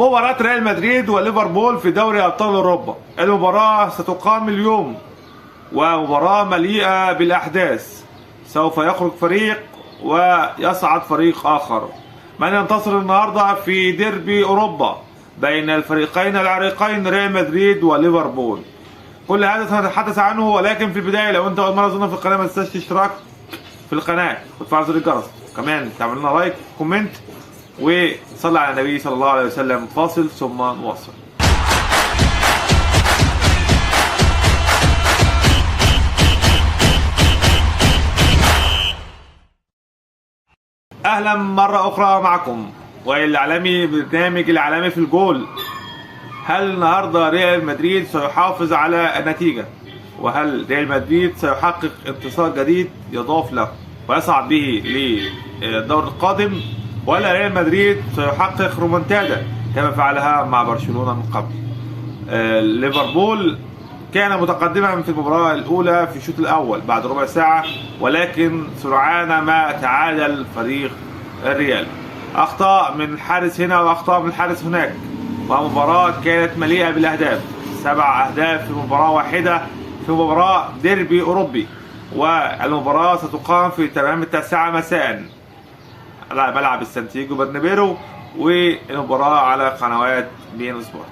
مباراة ريال مدريد وليفربول في دوري أبطال أوروبا. المباراة ستقام اليوم ومباراة مليئة بالأحداث. سوف يخرج فريق ويصعد فريق آخر. من ينتصر النهاردة في ديربي أوروبا بين الفريقين العريقين ريال مدريد وليفربول؟ كل هذا سنتحدث عنه، ولكن في البداية لو أنت أول مرة تزورنا في القناة ما تنساش تشترك في القناة وتفعل زر الجرس، كمان تعمل لنا لايك كومنت وصلي على النبي صلى الله عليه وسلم. فاصل ثم نواصل. اهلا مرة اخرى معكم والاعلامي برنامج العالمي في الجول. هل النهارده ريال مدريد سيحافظ على النتيجة؟ وهل ريال مدريد سيحقق انتصار جديد يضاف له ويصعد به للدور القادم؟ ولا ريال مدريد سيحقق رومنتادا كما فعلها مع برشلونة من قبل؟ ليفربول كان متقدما في المباراة الأولى في الشوط الأول بعد ربع ساعة، ولكن سرعان ما تعادل فريق الريال. أخطاء من الحارس هنا وأخطاء من الحارس هناك، ومباراة كانت مليئة بالأهداف. 7 أهداف في مباراة واحدة في مباراة ديربي أوروبي، والمباراة ستقام في تمام 9 مساء على ملعب السانتياغو برنابيرو، والمباراة على قنوات بين سبورت.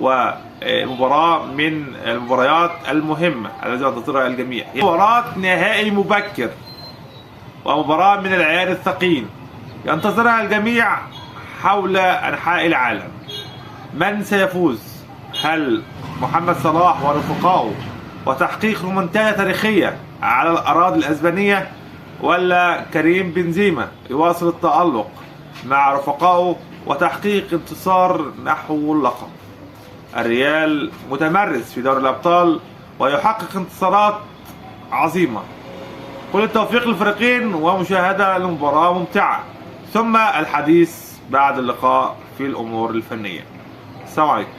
ومباراة من المباريات المهمة التي ينتظرها الجميع، مباراة نهائي مبكر ومباراة من العيار الثقيل ينتظرها الجميع حول أنحاء العالم. من سيفوز؟ هل محمد صلاح ورفقائه وتحقيق رومنتادا تاريخية على الأراضي الأسبانية، ولا كريم بنزيما يواصل التألق مع رفقائه وتحقيق انتصار نحو اللقب؟ الريال متمرس في دوري الأبطال ويحقق انتصارات عظيمة. كل التوفيق للفريقين ومشاهدة لمباراة ممتعة، ثم الحديث بعد اللقاء في الأمور الفنية. السلام عليكم.